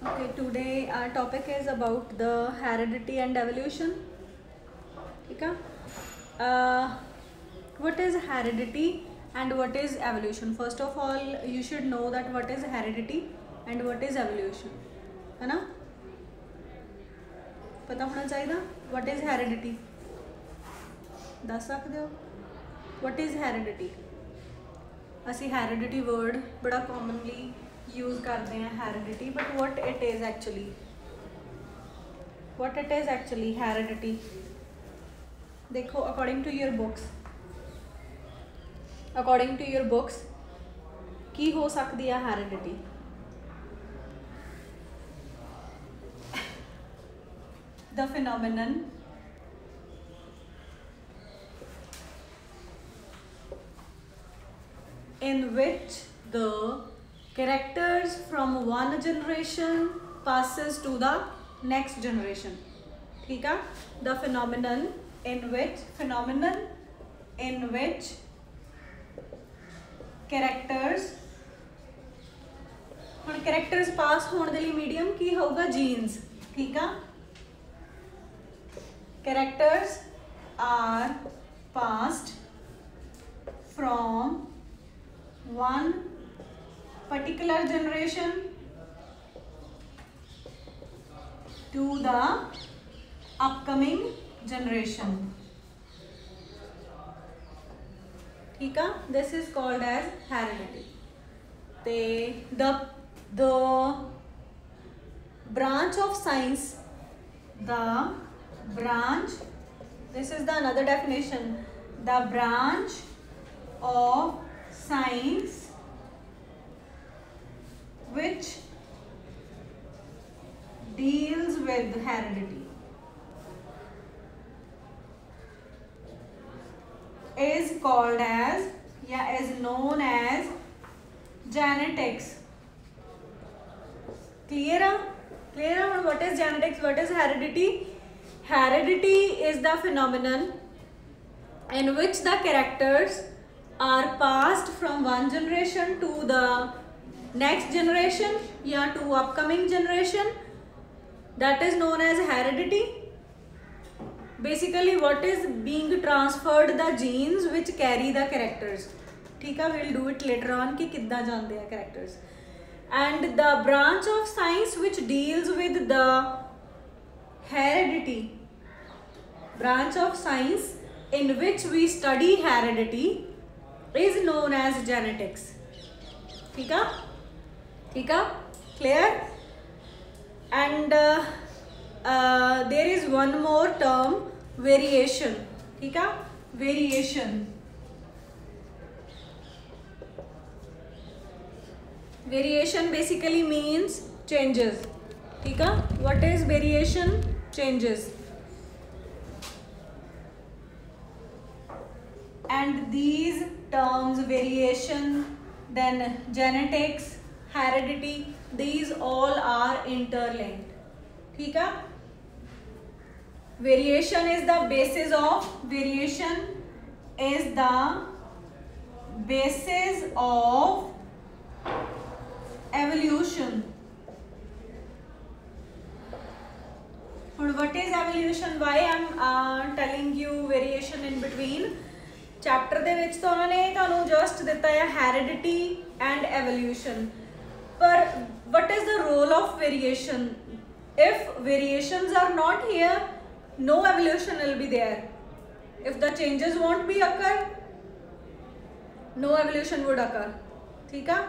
Okay, today our topic is about the heredity and evolution. Okay. What is heredity and what is evolution? First of all, you should know that what is heredity and what is evolution. है ना? पता होना चाहिए. What is heredity? दस सकते हो? What is heredity? असी heredity word बड़ा commonly यूज़ करते हैं heredity, but what it is actually? What it is actually heredity? देखो according to your books की हो सकती है heredity? The phenomenon in which the characters from one generation passes to the next generation. ठीक है? The phenomenon in which characters pass होने के लिए medium की होगा genes. ठीक है? Characters are passed from one particular generation to the upcoming generation. ठीक है? This is called as heredity. The branch of science, this is the another definition. The branch of science which deals with heredity is called as is known as genetics. Clear? What is genetics? What is heredity? Heredity is the phenomenon in which the characters are passed from one generation to the next generation to upcoming generation. That is known as heredity. Basically what is being transferred, the genes which carry the characters. ठीक है? We'll do it later on कि कितना जानते हैं characters. And the branch of science which deals with the heredity, branch of science in which we study heredity is known as genetics. ठीक है? Clear? And there is one more term, variation. ठीक है? Variation basically means changes. ठीक है? What is variation? Changes. And these terms, variation, then genetics, heredity, these all are interlinked. ठीक है? Variation is the basis of evolution. What is evolution? Why I am telling you variation in between? Chapter दे विच तो उन्होंने तुहानू just दिता है heredity and evolution, पर what is the role of variation? If variations are not here, no evolution will be there. If the changes won't be occur, no evolution would occur. ठीक है?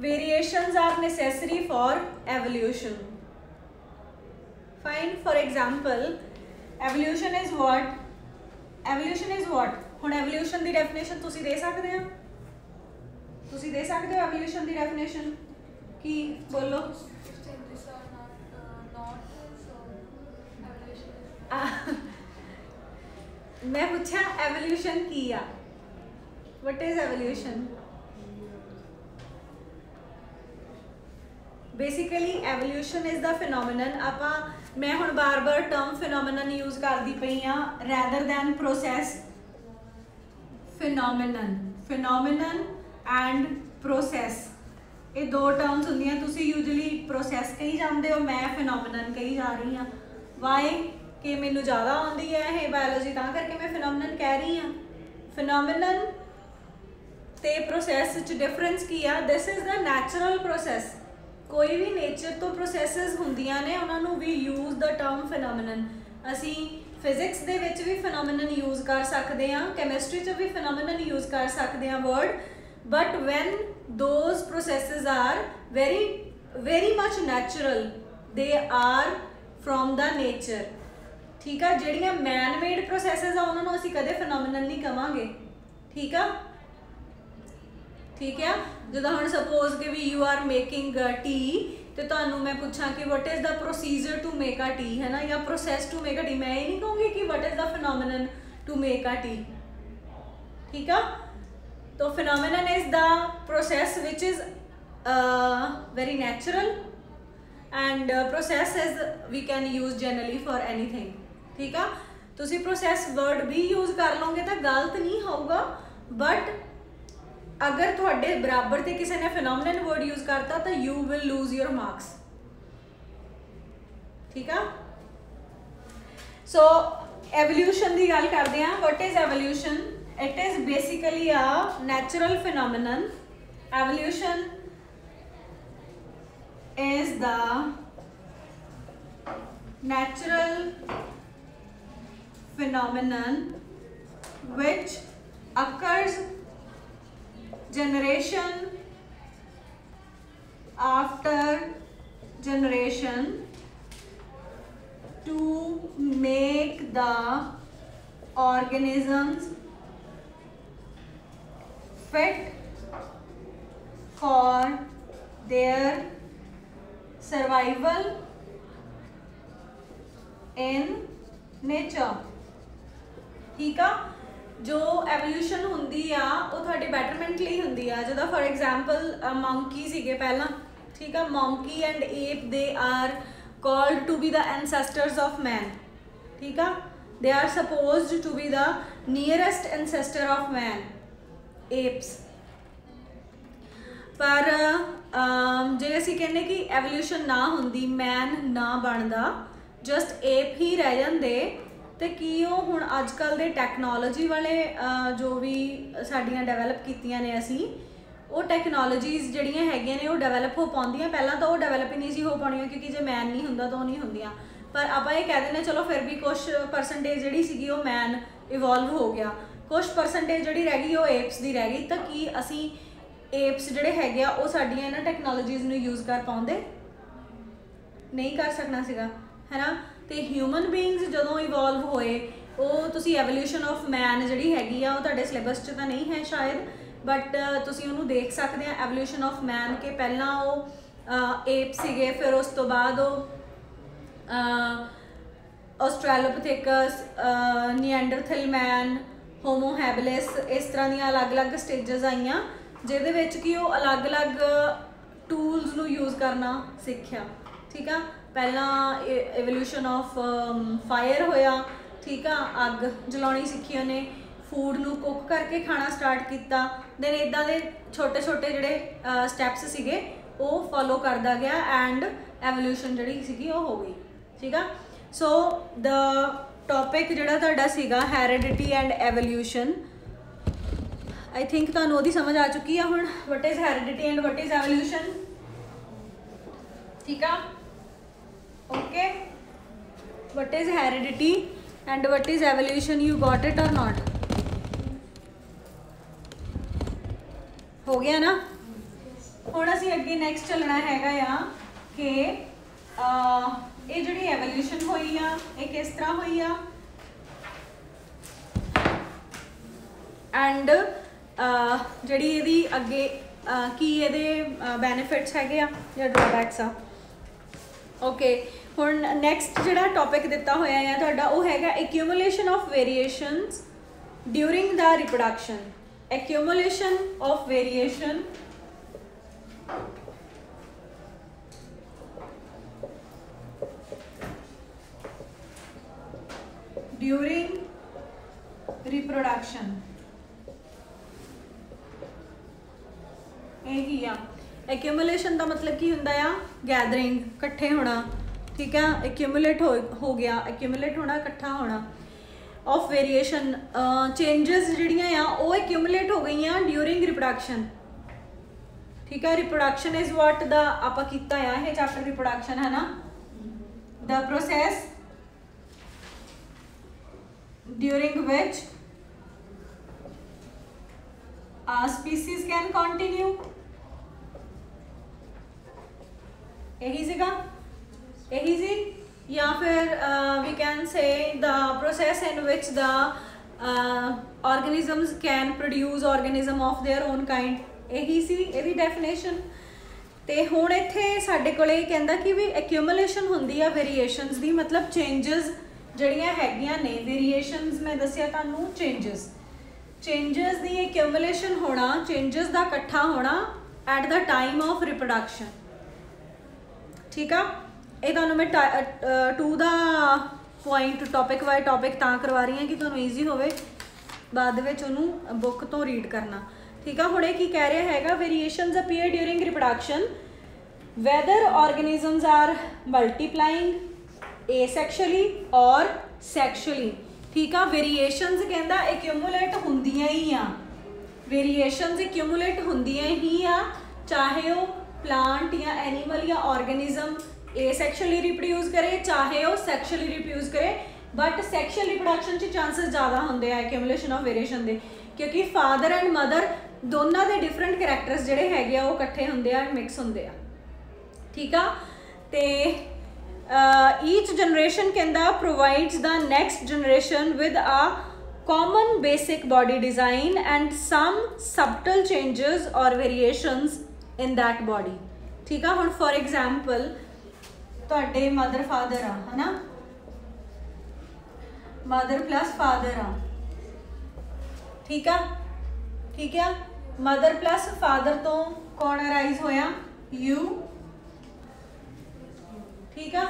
Variations are necessary for evolution. Fine. For example, evolution is what? ਹੁਣ evolution की definition तुसी दे सकते हो? Evolution की definition की बोलो. मैं पूछा एवोल्यूशन की आ? What is evolution? Basically evolution is the phenomenon. आपां मैं हुण बार बार टर्म फिनोमिनन यूज करती पई हाँ rather than process. Phenomenon and process. ये दो टर्म्स होंदियां, तुसी यूजली प्रोसैस कही जाते हो, मैं फिनोमिनन कही जा रही हाँ। वाई कि मैनू ज़्यादा आती है ये बायोलॉजी, तां करके मैं फिनोमिनन कह रही हाँ। फिनोमिनन ते प्रोसैस च डिफरेंस की आ, this is the natural process. कोई भी नेचर तो प्रोसैसिस होंदियां ने, उन्होंने वी यूज़ द टर्म फिनोमिनन। असी फिजिक्स दे विच भी फिनोमिनन यूज़ कर सकते हैं, कैमिस्ट्री च भी फिनोमिनन यूज़ कर सकते हैं word, but when those processes are very much natural, they are from the nature. ठीक है, जिहड़ियां मैन मेड प्रोसैसिस आ उन्होंने असी कदे फिनोमिनन नहीं कहांगे। ठीक है, ठीक है। जो हम सपोज कि भी यू आर मेकिंग टी, तो तुहानू मैं पूछा कि what is the procedure to make a tea, है ना, या process to make a tea, मैं ये नहीं कहूँगी कि what is the phenomenon to make a tea. ठीक है, तो phenomenon is the process which is very natural, and process is we can use generally for anything. ठीक है, तुसी प्रोसैस वर्ड भी यूज़ कर लोगे तो गलत नहीं होगा, बट अगर थोड़े बराबर से किसी ने फिनोमिनन वर्ड यूज करता तो you will lose your marks. ठीक है, सो एवोल्यूशन की गल करते हैं। What is evolution? It is basically a natural phenomenon. Evolution is the natural phenomenon which occurs generation after generation to make the organisms fit for their survival in nature। ठीक है, जो evolution होंदी आ वो थोड़े बैटरमेंट लिए होंदी आ। जो for example monkey सीगे पहला, ठीक है, monkey and ape they are called to be the ancestors of man. ठीक है, they are supposed to be the nearest ancestor of man, apes. पर जे असी कहने कि एवोल्यूशन ना होंदी, मैन ना बनता, जस्ट एप ही रह जाते, तो कि वो हुण अजकल दे टैक्नोलॉजी वाले जो भी साड़ियाँ डेवलप कीतियां ने असी, वो टैक्नोलॉजीज़ जिहड़ियां हैगियां ने वो डेवलप हो पाउंदियां। पहला तो वो डेवलप ही नहीं सी हो पाउणियां, क्योंकि जे मैन नहीं हुंदा तो नहीं हुंदियां। पर आपां ये कह दें चलो फिर भी कुछ परसेंटेज जिहड़ी सीगी वो मैन इवॉल्व हो गया, कुछ परसेंटेज जिहड़ी रह गई वो एप्स दी रह गई। तो कि असी एप्स जिहड़े हैगे आ वो साड़ियां इन्हां टैक्नोलॉजीज़ नूं यूज़ कर पाउंदे नहीं कर सकना सीगा, है ना। तो ह्यूमन बीइंग्स जदों इवॉल्व होए, वो तुसी एवोल्यूशन ऑफ मैन जिहड़ी हैगी आ वो तुहाडे सिलेबस च तां नहीं है शायद, बट तुसी उहनूं देख सकते हैं एवोल्यूशन ऑफ मैन के पहला वो एप सीगे, फिर उस तो बाद वो Australopithecus, Neanderthal man, Homo habilis, इस तरह दी अलग अलग स्टेजेस आईयां जिहदे विच कि वो अलग अलग टूल्स नूं यूज़ करना सीखिया। ठीक है, पहला एवोल्यूशन ऑफ फायर होया, ठीक है, अग जलानी सीखी उन्हें, फूड नूं कुक करके खाना स्टार्ट किया, दैन इदां दे छोटे छोटे जिहड़े स्टैप्स सीगे वो फॉलो करता गया एंड एवोल्यूशन जिहड़ी सीगी वो हो गई। ठीक है, सो द टॉपिक जिहड़ा तुहाडा सीगा heredity and evolution, I think तुहानूं ओहदी समझ आ चुकी है हुण, what is heredity and what is evolution. ठीक है, okay, what is heredity and what is evolution, you got it or not? हो गया ना। हुण असीं अगे नैक्सट चलना हैगा आ कि ये जिहड़ी एवोल्यूशन होई आ ये किस तरह होई आ, एंड जिहड़ी इहदी अगे की इहदे बेनिफिट्स हैगे आ या ड्रॉबैक्स आ। ओके, हुण नैक्सट जिहड़ा टॉपिक दिता होया है तुहाडा वो हैगा accumulation of variations during the reproduction. Accumulation of variation during reproduction. Accumulation accumulation का मतलब की हुंदा आ गैदरिंग, इकट्ठे होना, ठीक है। एक्यूमुलेट हो गया, एक्यूमुलेट होना, इकट्ठा होना ऑफ वेरीएशन। चेंजेस जिहड़ियां आ वो एक्यूमुलेट हो गई ड्यूरिंग रिप्रोडक्शन, ठीक है। रिप्रोडक्शन इज व्हाट द आपां कीता आ ये चैप्टर रिप्रोडक्शन है ना, the process during which a species can continue, यही सीगा, यही सी। या फिर we can say the process in which the organisms can produce organism of their own kind, यही सी ਇਹਦੀ डेफिनेशन। ਤੇ ਹੁਣ ਇੱਥੇ ਸਾਡੇ ਕੋਲੇ ਕਹਿੰਦਾ ਕਿ ਵੀ एक्यूमुलेशन ਹੁੰਦੀ ਆ वेरिएशंस ਦੀ, मतलब चेंजेस ਜਿਹੜੀਆਂ ਹੈਗੀਆਂ ਨੇ वेरिएशंस मैं दसिया ਤੁਹਾਨੂੰ चेंजेस दी एक्यूमुलेशन होना, चेंजेस का इकट्ठा होना at the time of reproduction, ठीक है। ये तुहानूं मैं 2 का पॉइंट टॉपिक बाय टॉपिक तां करवा रही हैं कि तुहानूं ईजी होवे बाद विच उहनूं बुक तो रीड करना, ठीक है। हुणे की कह रहा हैगा variations appear during reproduction whether organisms are multiplying asexually और सैक्शुअली, ठीक है। वेरीएशंस कहता एक्यूमुलेट होंदियां ही आ, वेरीएशंस एक्यूमुलेट होंदियां ही आ, चाहे वो प्लांट या एनीमल या ऑर्गेनिज्म एसैक्शुअली रिप्रोड्यूस करे चाहे वो सैक्शुअली रिप्रोड्यूस करे, बट सैक्शुअल रिप्रोडक्शन च चांसेस ज़्यादा होंदे आ एक्यूमुलेशन ऑफ वेरिएशन दे, क्योंकि फादर एंड मदर दोनों के डिफरेंट करैक्टर्स जिहड़े हैगे आ वो इकट्ठे होंदे आ, मिक्स होंदे आ, ठीक आ। ते each generation कहता provides the next generation with a common basic body design and some subtle changes or variations in that body, ठीक है। हुण फॉर एग्जाम्पल तुहाडे मदर फादर आ है ना, मदर प्लस फादर आ, ठीक है, ठीक है। मदर प्लस फादर तो कौन अराइज होया, यू, ठीक है।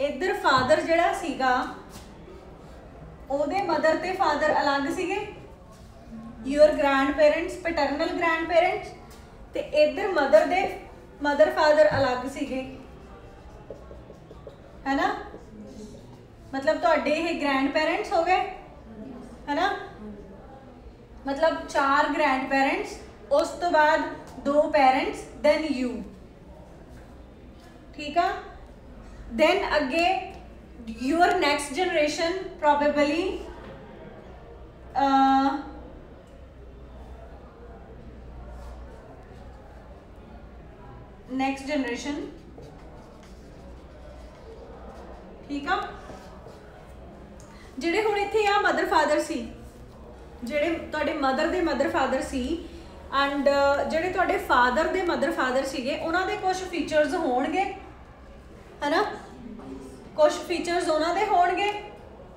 इधर फादर जिहड़ा सीगा ओहदे मदर ते फादर अलग सीगे, your grand parents paternal grand parents, ते इधर मदर दे मदर फादर अलग सीगे, है ना। मतलब तुहाडे ये ग्रैंड पेरेंट्स हो गए, है ना, मतलब 4 ग्रैंड पेरेंट्स, उस तो बाद 2 पेरेंट्स, देन यू, ठीक है। देन अगे your next generation probably next generation, ठीक है। जिहड़े हुण इत्थे आ मदर फादर सी, जिहड़े तुहाडे मदर दे मदर फादर सी एंड जिहड़े तुहाडे फादर दे मदर फादर सीगे उन्हां दे कुछ फीचर्स होणगे, है ना, कुछ फीचर्स उन्हां दे होणगे,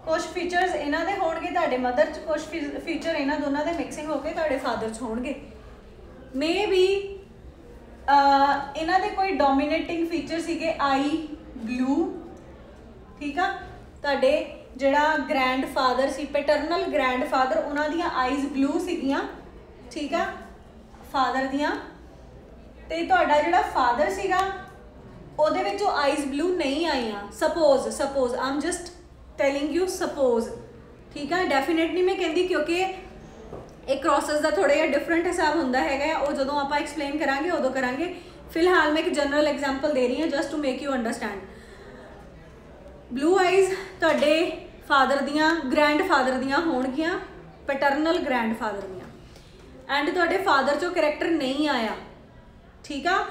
कुछ फीचर्स इन्हां दे होणगे तुहाडे मदर च, कुछ फीचर इन्हां दोनों दे मिक्सिंग होके तुहाडे फादर च होणगे। मे बी इन्हां दे कोई डोमीनेटिंग फीचर सीगे आई ब्लू, ठीक है। तुहाडे जिहड़ा ग्रैंड फादर सी पैटर्नल ग्रैंड फादर उन्हां दियां आईज ब्लू सीगियां, ठीक है, फादर दियां, ते तुहाडा जिहड़ा फादर सीगा ਉਹਦੇ ਵਿੱਚੋਂ आईज ब्लू नहीं आईयां, suppose I am just telling you suppose, ठीक है। डेफिनेटली मैं कहती क्योंकि एक क्रॉसेस का थोड़ा जिहा डिफरेंट हिसाब होंदा हैगा, वो जदों आपां एक्सप्लेन करांगे उदों करांगे। फिलहाल मैं एक जनरल एग्जाम्पल दे रही हूँ just to make you understand. Blue eyes तुहाडे फादर दियां ग्रैंड फादर दियां होणगियां, पैटर्नल ग्रैंड फादर दियां, एंड तुहाडे फादर चों करैक्टर नहीं आया, ठीक आ।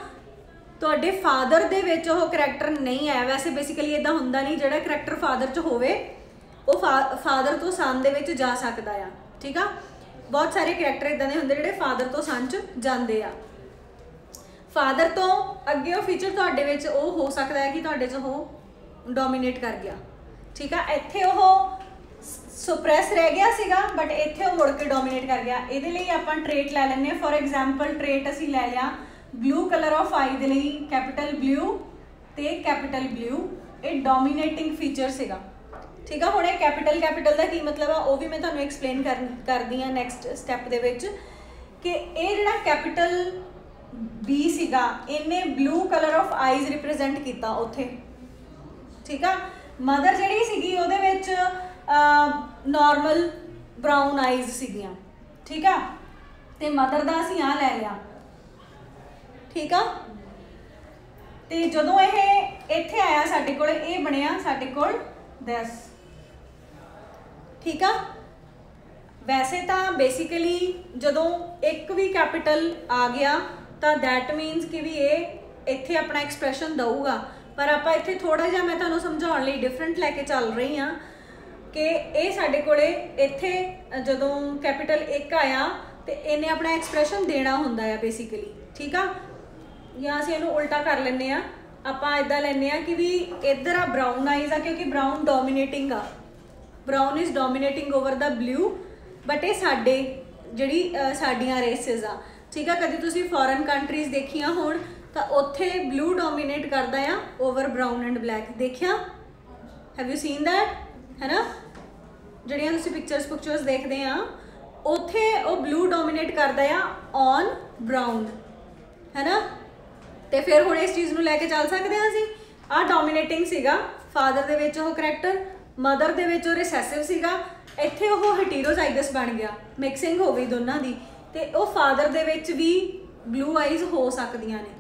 तुहाडे फादर दे विच ओह करैक्टर नहीं आया, वैसे बेसिकली इदां हुंदा नहीं, जिहड़ा करैक्टर फादर च होवे वो फादर तो सन दे विच जा सकदा आ, ठीक आ। बहुत सारे करैक्टर इदां दे हुंदे जिहड़े फादर तो सन च जांदे आ। फादर तो अगे वो फीचर तुहाडे विच वो हो सकता है कि तुहाडे च वो डोमीनेट कर गया, ठीक है। इत्थे वो सुप्रैस रह गया सीगा बट इत्थे वो मुड़ के डोमीनेट कर गया। इहदे लई आपां ट्रेट लै लैंदे, फॉर एग्जाम्पल ट्रेट असीं लै लिया ब्लू कलर ऑफ आई दे लई कैपिटल ब्लू ते कैपिटल ब्लू, ये डोमीनेटिंग फीचर सीगा, ठीक है। हुण कैपिटल का की मतलब आ वो भी मैं तुहानूं एक्सप्लेन कर दी हाँ नैक्सट स्टैप दे विच कि ये जिहड़ा कैपिटल बी सीगा इन्ने blue colour of eyes represent किया उत्थे, ठीक है। मदर जिहड़ी सीगी उहदे विच नॉर्मल ब्राउन आईज सीगियां, ठीक है। ते मदर दा असीं आ लै लिया, ठीक है। ते जदों ये इत्थे आया साडे कोल ये बनिया साडे कोल दिस, ठीक है। वैसे तो बेसिकली जदों एक भी कैपिटल आ गया तो दैट मीनस कि भी ये इत्थे अपना एक्सप्रैशन दूगा, पर आप इत्थे थोड़ा जिहा मैं तुहानूं समझाउण लई डिफरेंट लैके चल रही हाँ कि ये साडे कोले इत्थे जदों कैपिटल एक आया तो इन्हें अपना एक्सप्रैशन देना हुंदा है बेसिकली, ठीक है। या असीं इहनूं उल्टा कर लैंदे आ, आपां इदां लैंदे आ कि भी इधर आ ब्राउन आईज आ क्योंकि ब्राउन डोमीनेटिंग आ, brown is dominating over the blue, but ये साडे जिहड़ी साडियां रेसिस आ, ठीक है। कभी तुसीं फॉरन कंट्रीज़ देखिया होण तो उत्थे ब्लू डोमीनेट करदा आ ओवर ब्राउन एंड ब्लैक, देखिया, हैव यू सीन दैट, है ना। जिहड़ियां तुसीं पिक्चर्स देखदे आ उत्थे वो ब्लू डोमीनेट करदा आ ऑन ब्राउन, है ना। तो फिर हुण इस चीज़ नूं लैके चल सकदे आ असीं, आ डोमीनेटिंग सीगा फादर दे विच ओह करैक्टर, मदर दे विच ओह रिसैसिव सीगा, इत्थे ओह हेटेरोजाइगस बन गया, मिक्सिंग हो गई दोनों की, तो वह फादर दे विच भी ब्लू आईज हो सकदियां ने,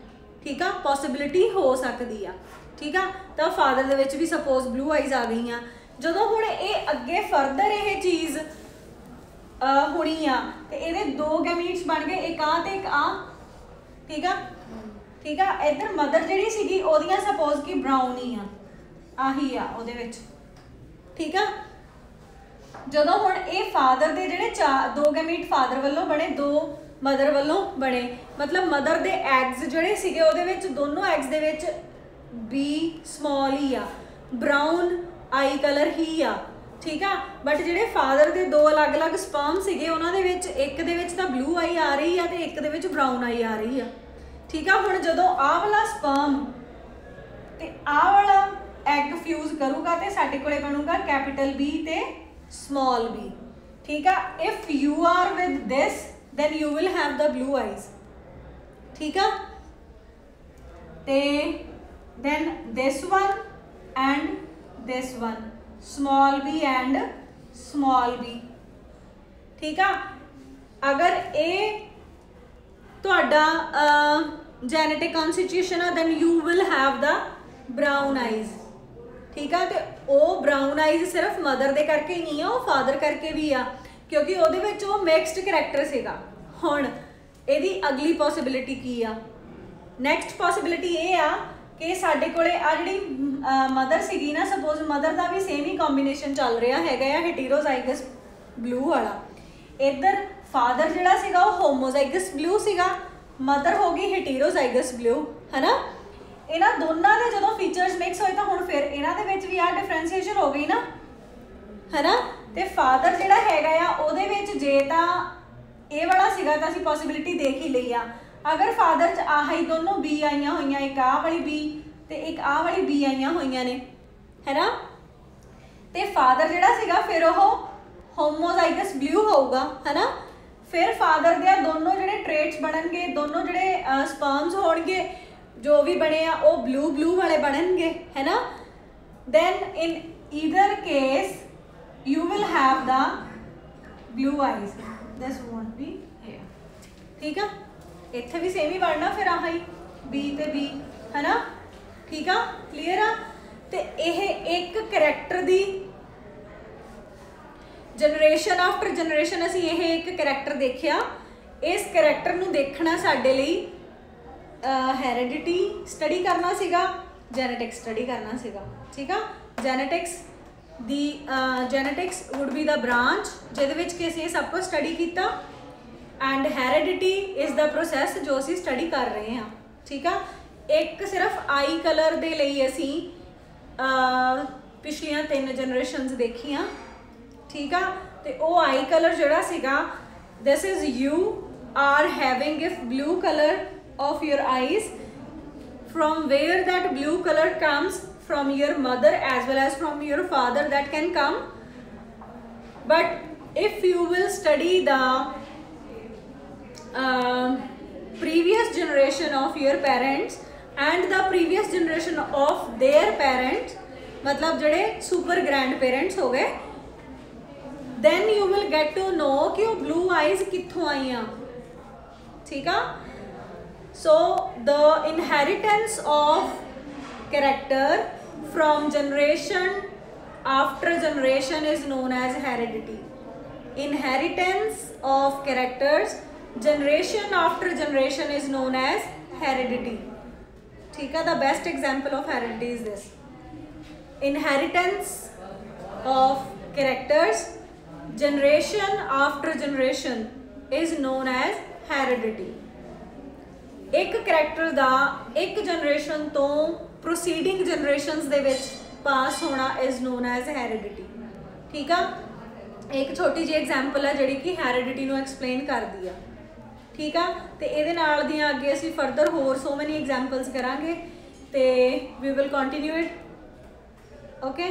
ठीक है, पॉसिबिलिटी हो सकती है, ठीक है। तो फादर दे विच भी सपोज ब्लू आईज आ गई, जदों हुण ये अगे फरदर ये चीज़ होनी आ तो ये दो गैमीट्स बन गए, एक आ ते एक आ, ठीक है, ठीक है। इधर मदर जिहड़ी सीगी ओहदियां सपोज कि ब्राउन ही आही आ ओहदे विच, ठीक है। जदों हुण ये फादर दे जिहड़े दो गैमीट फादर वालों बने, दो मदर वालों बने, मतलब मदर दे एग्स जिहड़े सीगे ओहदे विच दोनों एग्स दे विच बी स्मॉल ही आ, ब्राउन आई कलर ही आ, ठीक है। बट जिहड़े फादर दे दो अलग अलग स्पर्म सीगे उन्हां दे विच एक दे विच तां ब्लू आई आ रही है तो एक दे विच ब्राउन आई आ रही है, ठीक है। हुण जदों आ वाला स्पर्म ते आ वाला एग फ्यूज करूगा तो साडे कोले बनूगा कैपिटल बी ते स्मॉल बी, ठीक है। If you are with this then you will have the blue eyes, ठीक है। ते then this one and this one, small B and small B, ठीक है। अगर ये तुहाडा जेनेटिक कॉन्स्टिट्यूशन है then you will have the brown eyes, ठीक है। तो वो ब्राउन आईज सिर्फ मदर दे करके नहीं है, वो फादर करके भी आ, क्योंकि उहदे विच वो मिक्सड करैक्टर सीगा। हुण इहदी अगली पॉसिबिलिटी की आ, नैक्सट पॉसिबिलिटी ये आ कि साडे कोले आ जिहड़ी मदर सीगी ना, सपोज मदर का भी सेम ही कॉम्बीनेशन चल रहा है हेटेरोजाइगस ब्लू वाला, इधर फादर जिहड़ा सीगा वो होमोजाइगस ब्लू सीगा, मदर हो गई हेटेरोजाइगस ब्लू, है ना। इन्हां दोनों के जो फीचर्स मिक्स होए तो हुण फिर इन्हां दे विच भी आ डिफरेंसीएशन हो गई ना, है ना। तो फादर जिहड़ा हैगा आ उहदे विच जे तां ये वाला सीगा तां असीं पॉसिबिलिटी देख ही लई आ, अगर फादर च आह ही दोनों बी आईयां होईयां, एक आ वाली बी ते एक आ वाली बी आईयां होईयां ने, है ना। तो फादर जिहड़ा सीगा फिर वो होमोजाइगस ब्लू होगा, है ना। फिर फादर दे दोनों जिहड़े ट्रेट्स बननगे, दोनों जिहड़े स्पर्म्स होणगे जो भी बने आ वो ब्लू ब्लू वाले बननगे, है ना। Then in either case you will have the blue eyes, this won't be here, ठीक है। इत्थे भी सेम ही बनना फिर आह ही बी ते बी, है ना, ठीक है, क्लीयर आ। ते यह एक करैक्टर दी जनरेशन आफ्टर जनरेशन असीं यह एक करैक्टर देखिया, इस करैक्टर नूं देखना साडे लई हेरिडिटी स्टडी करना सीगा, जेनेटिक्स स्टडी करना सीगा, ठीक है। जेनेटिक्स दी genetics would be the branch जिहदे विच कि असीं सब कुछ स्टडी कीता, and heredity is the process जो असीं स्टडी कर रहे हैं, ठीक है। एक सिर्फ आई कलर दे लई असीं पिछलियां 3 जनरेशनस देखियां, ठीक है। तो वो आई कलर जिहड़ा सीगा, this is you are having if blue colour of your eyes, from where that blue color comes from your mother as well as from your father, that can come, but if you will study the previous generation of your parents and the previous generation of their parents, मतलब जड़े super grand parents हो गए, then you will get to know कि वो blue eyes कित्थों आईयां, ठीक है। So the inheritance of character from generation after generation is known as heredity. Inheritance of characters generation after generation is known as heredity. ठीक है, the best example of heredity is this. Inheritance of characters generation after generation is known as heredity. एक character दा एक generation तो proceeding generations दे विच पास होना is known as heredity, ठीक है। एक छोटी जी एग्जाम्पल है जिहड़ी कि हेरिडिटी नूं एक्सप्लेन कर दी है, ठीक है। तो ये नाल दियां अगे असीं फरदर होर सो मैनी एग्जाम्पल्स करांगे ते we will continue it, okay.